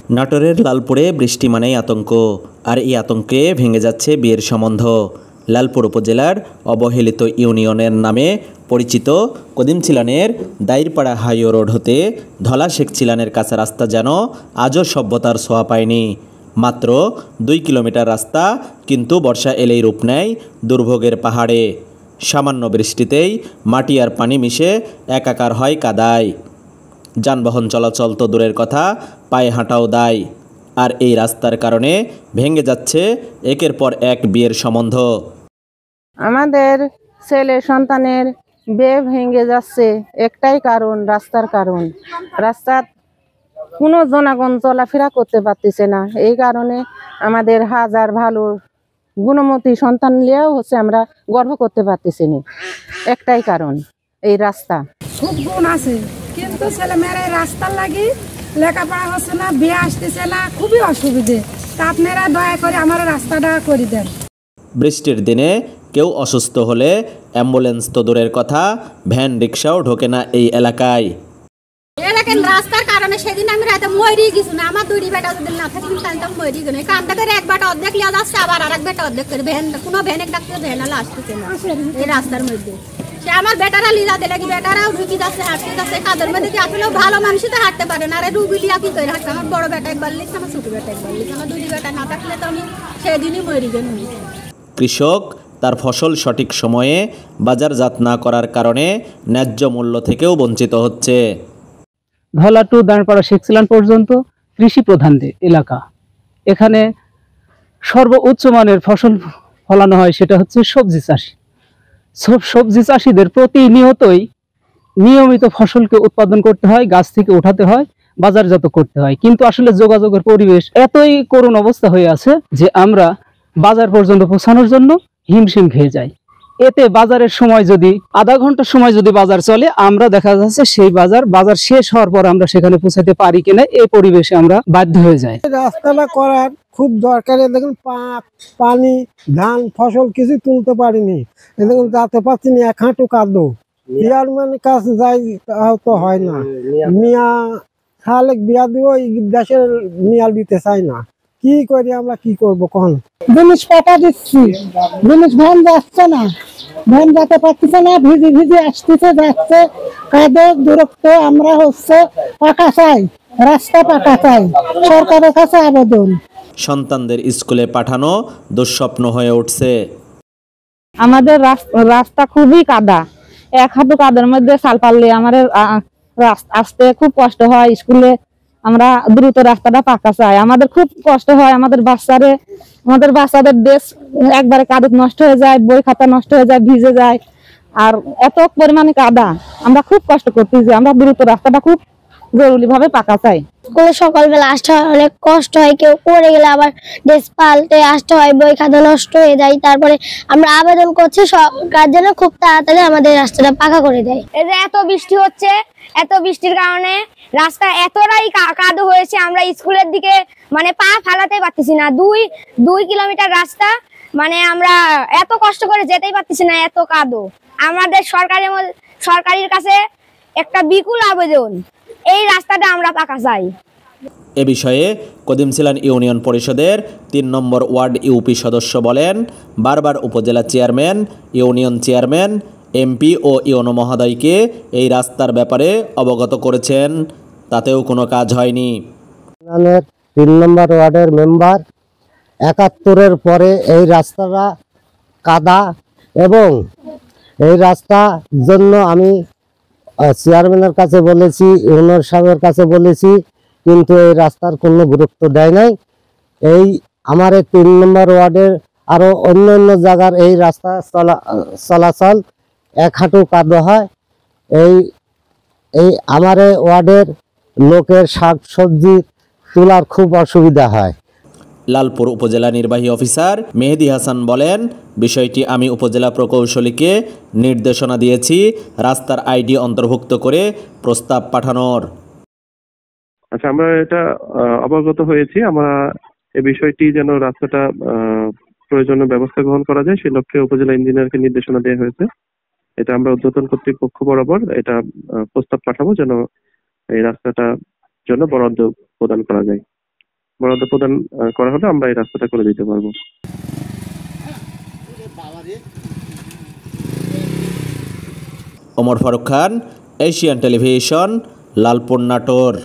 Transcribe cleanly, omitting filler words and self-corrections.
নাটোরের লালপুরে বৃষ্টি মানেই আতঙ্ক, আর এই আতঙ্কে ভেঙে যাচ্ছে বিয়ের সম্বন্ধ। লালপুর উপজেলার অবহেলিত ইউনিয়নের নামে পরিচিত কদিম চিলানের দাইরপাড়া হাইওয়ে রোড হতে ধলা শেখ চিলানের কাছে রাস্তা যেন আজও সভ্যতার ছোঁয়া পায়নি। মাত্র 2 কিলোমিটার রাস্তা, কিন্তু বর্ষা এলেই রূপ নেয় দুর্ভোগের পাহাড়ে। সামান্য বৃষ্টিতেই মাটি আর পানি মিশে একাকার হয় কাদায়। যানবাহন চলাচল তো দূরের কথা, পায়ে হাঁটাও দায়। আর এই রাস্তার কারণে ভেঙে যাচ্ছে একের পর এক বিয়ের সম্বন্ধ। আমাদের ছেলে সন্তানের বিয়ে ভেঙে যাচ্ছে একটাই কারণ, রাস্তার কারণ। রাস্তার কোনো জনগণ চলাফেরা করতে পারতেছে না। এই কারণে আমাদের হাজার ভালো গুণমতী সন্তান নিয়েও আমরা গর্ব করতে পারতেছি না। একটাই কারণ এই রাস্তা। খুব গুণ আছে, কিন্তু ছেলেমেয়েরা রাস্তার লাগি লেখাপড়া হচ্ছে না, বিয়ে আসতেছে না, খুবই অসুবিধে। তা আপনারা দয়া করে আমার রাস্তাটা করে দেন। বৃষ্টির দিনে কেউ অসুস্থ হলে অ্যাম্বুলেন্স তো দূরের কথা, ভ্যান রিক্সাও ঢোকে না এই এলাকায়। রাস্তার কারণে সেদিন আমি রাতে মরি গেছি না। আমার দুই বেটা যদি না থাকে তাহলে মরি গেল। কান্দা করে এক বেটা অর্ধেক লিয়া যাচ্ছে, আবার আর এক বেটা অর্ধেক করে ভ্যান, কোনো ভ্যানের ডাক্তার ভ্যান আলা আসতেছে না এই রাস্তার মধ্যে। সে আমার বেটারা লিজা দিলে কি বেটারাও ঢুকি যাচ্ছে, হাঁটতে যাচ্ছে কাদের মধ্যে, কি আসলে ভালো মানুষই তো হাঁটতে পারে না। আরে রুগী লিয়া কি করে হাঁটছে? আমার বড় বেটা একবার লিখছে, আমার ছোট বেটা একবার লিখছে। আমার দুই বেটা না থাকলে তো আমি সেদিনই মরি গেল। কৃষক তার ফসল সঠিক সময়ে বাজারজাত না করার কারণে ন্যায্য মূল্য থেকেও বঞ্চিত হচ্ছে। ধলা টু দাঁড়পাড়া শেখ চিলান পর্যন্ত কৃষি প্রধান এলাকা। এখানে সর্বোচ্চ মানের ফসল ফলানো হয়, সেটা হচ্ছে সবজি চাষি। সবজি চাষিদের প্রতিনিয়তই নিয়মিত ফসলকে উৎপাদন করতে হয়, গাছ থেকে উঠাতে হয়, বাজারজাত করতে হয়। কিন্তু আসলে যোগাযোগের পরিবেশ এতই করুণ অবস্থা হয়ে আছে যে আমরা বাজার পর্যন্ত পৌঁছানোর জন্য হিমশিম খেয়ে যাই। এতে বাজারের সময় যদি আধা ঘন্টার সময় যদি বাজার চলে, আমরা দেখা যাচ্ছে সেই বাজার শেষ হওয়ার পর আমরা সেখানে পৌঁছাতে পারি কিনা, এই পরিবেশে আমরা বাধ্য হয়ে যাই। রাস্তাটা করার খুব দরকার। দেখুন পানি, ধান, ফসল কিছু তুলতে পারিনি। দেখুন যাতে পাচ্ছি না, এক হাঁটু কাঁদো। চেয়ারম্যানের কাছে যাই, তাও তো হয় না। মিয়া তাহলে বিয়া দিব, দেশের মিয়া দিতে চাই না। কি করি আমরা, কি করবো কখন? জিনিস পাঠা দিচ্ছি, জিনিস ভ্যান যাচ্ছে না, ভ্যান যেতে পারতেছে না, ভিজে ভিজে আসতেছে যাচ্ছে, কাদের দূরত্ব। আমরা পাকা চাই, রাস্তা পাকা চাই, সরকারের কাছে আবেদন। সন্তানদের স্কুলে পাঠানো দুঃস্বপ্ন হয়ে উঠছে। আমাদের রাস্তা খুবই কাদা, এক হাঁটু কাদার মধ্যে সাল পারলে আমাদের আসতে খুব কষ্ট হয়। স্কুলে আমরা দ্রুত রাস্তাটা পাকা চাই, আমাদের খুব কষ্ট হয়। আমাদের বাচ্চাদের ড্রেস একবারে কাদা নষ্ট হয়ে যায়, বই খাতা নষ্ট হয়ে যায়, ভিজে যায়। আর এত পরিমাণে কাদা, আমরা খুব কষ্ট করতেছি। আমরা দ্রুত রাস্তাটা খুব জরুরি ভাবে পাকা চাই। স্কুলে সকালবেলা আসতে হয়, অনেক কষ্ট হয়। কেউ পড়ে গেলে আবার ড্রেস পাল্টে আসতে হয়, বই খাতা নষ্ট হয়ে যায়। তারপরে আমরা আবেদন করছি সরকার যেন খুব তাড়াতাড়ি আমাদের রাস্তাটা পাকা করে দেয়। এই যে এত বৃষ্টি হচ্ছে, এত বৃষ্টির কারণে রাস্তা এতটাই কাদো হয়েছে, আমরা স্কুলের দিকে মানে পা ফেলাতে পারতেছি না। 2 কিলোমিটার রাস্তা, মানে আমরা এত কষ্ট করে যেতেই পারতেছি না, এত কাদো। আমাদের সরকারের কাছে একটা বিকুল আবেদন, এই রাস্তাটা আমরা পাকা চাই। এ বিষয়ে কদিম চিলান ইউনিয়ন পরিষদের 3 নম্বর ওয়ার্ড ইউপি সদস্য বলেন, বারবার উপজেলা চেয়ারম্যান, ইউনিয়ন চেয়ারম্যান, এমপি ও ইউনো মহোদয়কে এই রাস্তার ব্যাপারে অবগত করেছেন, তাতেও কোনো কাজ হয়নি। 3 নম্বর ওয়ার্ডের মেম্বার, 71-এর পরে এই রাস্তাটা কাদা, এবং এই রাস্তার জন্য আমি চেয়ারম্যানের কাছে বলেছি, ইউনিয়ন সাহেবের কাছে বলেছি, কিন্তু এই রাস্তার কোনো গুরুত্ব দেয় নাই। এই আমার 3 নম্বর ওয়ার্ডের আরো অন্য জায়গার এই রাস্তা চলাচল এক হাঁটু কাদা হয়। এই আমার ওয়ার্ডের লোকের শাক সবজি তোলার খুব অসুবিধা হয়। লালপুর উপজেলা নির্বাহী অফিসার মেহেদি হাসান বলেন, বিষয়টি আমি উপজেলা প্রকৌশলীকে নির্দেশনা দিয়েছি রাস্তার আইডি অন্তর্ভুক্ত করে প্রস্তাব পাঠানোর। আচ্ছা, আমরা এটা অবগত হয়েছি। আমরা এই বিষয়টি যেন রাস্তাটা প্রয়োজনীয় ব্যবস্থা গ্রহণ করা যায়, সেই লক্ষ্যে উপজেলা ইঞ্জিনিয়ারকে নির্দেশনা দেওয়া হয়েছে। এটা আমরা ঊর্ধ্বতন কর্তৃপক্ষ বরাবর এটা প্রস্তাব পাঠাবো, যেন এই রাস্তাটা জন্য বরাদ্দ প্রদান করা যায়। বরাদ্দ প্রদান করা হলে আমরা এই রাস্তাটা করে দিতে পারবো। Omar Faruk Khan, Asian television, Lalpur, Natore.